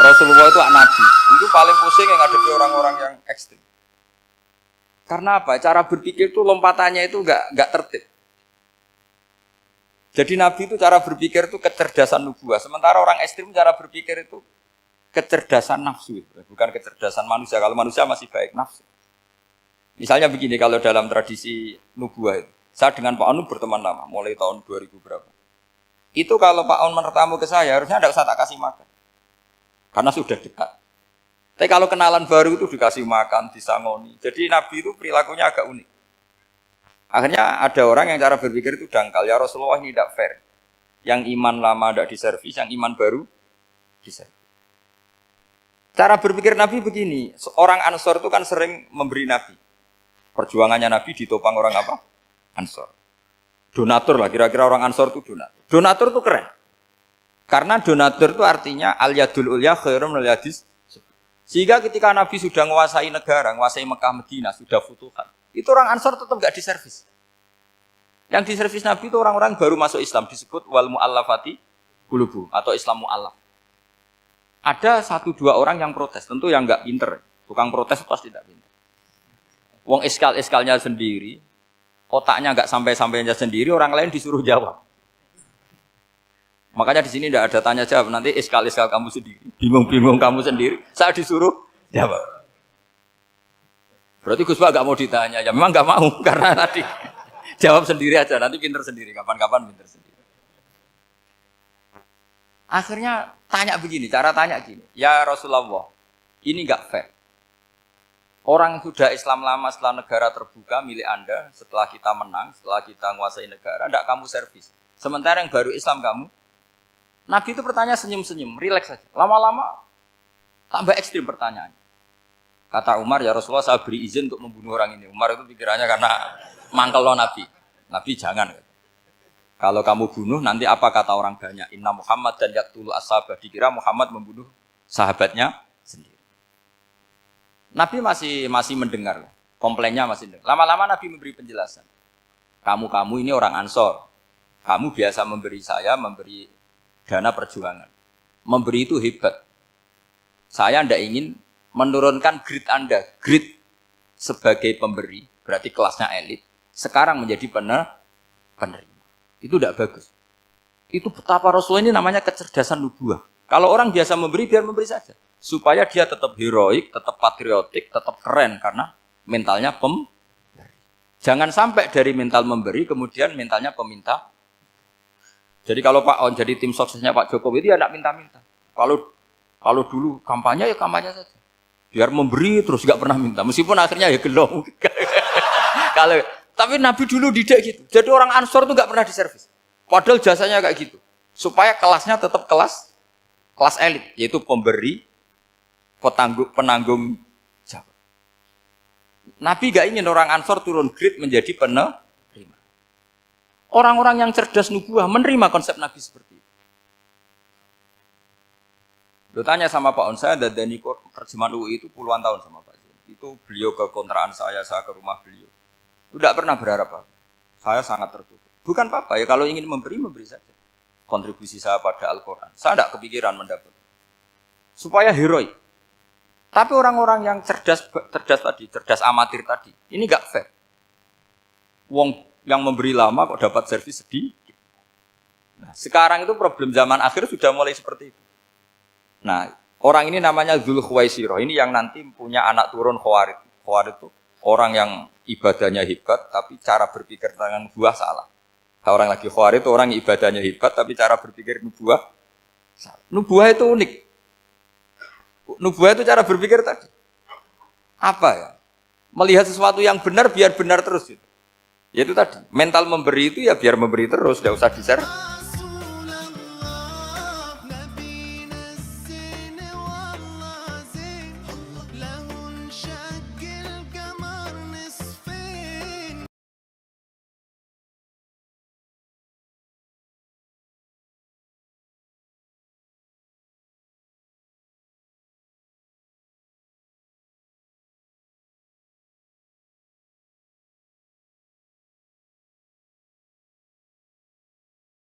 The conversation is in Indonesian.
Rasulullah itu anak nabi. Itu paling pusing yang ngadepi orang-orang yang ekstrim. Karena apa? Cara berpikir itu lompatannya itu enggak tertib. Jadi Nabi itu cara berpikir itu kecerdasan nubuah. Sementara orang ekstrim cara berpikir itu kecerdasan nafsu. Bukan kecerdasan manusia. Kalau manusia masih baik nafsu. Misalnya begini, kalau dalam tradisi nubuah itu. Saya dengan Pak Anu berteman lama, mulai tahun 2000 berapa. Itu kalau Pak Anu bertamu ke saya, harusnya tidak usah tak kasih makan. Karena sudah dekat. Tapi kalau kenalan baru itu dikasih makan, disangoni. Jadi Nabi itu perilakunya agak unik. Akhirnya ada orang yang cara berpikir itu dangkal. Ya Rasulullah ini tidak fair. Yang iman lama tidak diservis, yang iman baru diservis. Cara berpikir Nabi begini. Orang Ansor itu kan sering memberi Nabi. Perjuangannya Nabi ditopang orang apa? Ansor. Donatur lah, kira-kira orang Ansor itu donatur. Donatur itu keren. Karena donatur itu artinya al-yadul ulya khairum minal yadis. Sehingga ketika Nabi sudah menguasai negara, menguasai Mekah Madinah, sudah futuhat. Itu orang Ansor tetap enggak diservis. Yang diservis Nabi itu orang-orang baru masuk Islam, disebut wal mu'allafati qulubuhum atau Islam mu'allaf. Ada 1-2 orang yang protes, tentu yang enggak pinter. Tukang protes pasti tidak pinter. Wong iskal-iskalnya sendiri, otaknya enggak sampai-sampainya sendiri, orang lain disuruh jawab. Makanya di sini tidak ada tanya jawab, nanti iskal-iskal kamu sendiri, bingung-bingung kamu sendiri, saya disuruh jawab. Berarti Gus Pak nggak mau ditanya, ya memang nggak mau karena tadi jawab sendiri aja, nanti pinter sendiri, kapan-kapan pinter sendiri. Akhirnya tanya begini, cara tanya gini, ya Rasulullah, ini nggak fair. Orang sudah Islam lama setelah negara terbuka milik Anda, setelah kita menang, setelah kita menguasai negara, tidak kamu servis. Sementara yang baru Islam kamu, Nabi itu bertanya senyum-senyum, rileks saja. Lama-lama tambah ekstrim pertanyaannya. Kata Umar, ya Rasulullah saya beri izin untuk membunuh orang ini. Umar itu pikirannya karena mangkel lo Nabi. Nabi jangan. Kalau kamu bunuh, nanti apa kata orang banyak? Inna Muhammad dan yaqtulu ashabah. Dikira Muhammad membunuh sahabatnya sendiri. Nabi masih mendengar. Komplainnya masih mendengar. Lama-lama Nabi memberi penjelasan. Kamu ini orang Ansor. Kamu biasa memberi saya, memberi dana perjuangan. Memberi itu hebat. Saya tidak ingin menurunkan grade Anda. Grade sebagai pemberi, berarti kelasnya elit. Sekarang menjadi penerima. Itu tidak bagus. Itu betapa Rasulullah ini namanya kecerdasan nubuah. Kalau orang biasa memberi, biar memberi saja. Supaya dia tetap heroik, tetap patriotik, tetap keren. Karena mentalnya pemberi. Jangan sampai dari mental memberi, kemudian mentalnya peminta. Jadi kalau Pak On jadi tim suksesnya Pak Jokowi itu ya tidak minta-minta. Kalau dulu kampanye ya kampanye saja. Biar memberi terus nggak pernah minta. Meskipun akhirnya ya gelong. Tapi Nabi dulu tidak gitu. Jadi orang Ansor itu nggak pernah diservis. Padahal jasanya kayak gitu. Supaya kelasnya tetap kelas elit, yaitu pemberi, penanggung jawab. Nabi nggak ingin orang Ansor turun grade menjadi penerima. Orang-orang yang cerdas nubuah menerima konsep Nabi seperti itu. Lo tanya sama Pak On, saya dadani terjemahan UI itu puluhan tahun sama Pak. Itu beliau ke kontrakan saya ke rumah beliau. Tidak pernah berharap apa. Saya sangat tertutup. Bukan apa-apa ya, kalau ingin memberi saja. Kontribusi saya pada Al-Quran. Saya tidak kepikiran mendapat. Supaya heroik. Tapi orang-orang yang cerdas amatir tadi, ini nggak fair. Wong yang memberi lama kok dapat servis sedikit. Nah, sekarang itu problem zaman akhir sudah mulai seperti itu. Nah, orang ini namanya Dzul Khuwaisirah. Ini yang nanti punya anak turun Khawarid. Khawarid itu orang yang ibadahnya hebat, tapi cara berpikir tentang nubuah salah. Orang lagi Khawarid itu orang yang ibadahnya hebat, tapi cara berpikir nubuah salah. Nubuah itu unik. Nubuah itu cara berpikir tadi. Apa ya? Melihat sesuatu yang benar biar benar terus. Gitu. Yaitu tadi, mental memberi itu ya biar memberi terus, tidak usah di-share.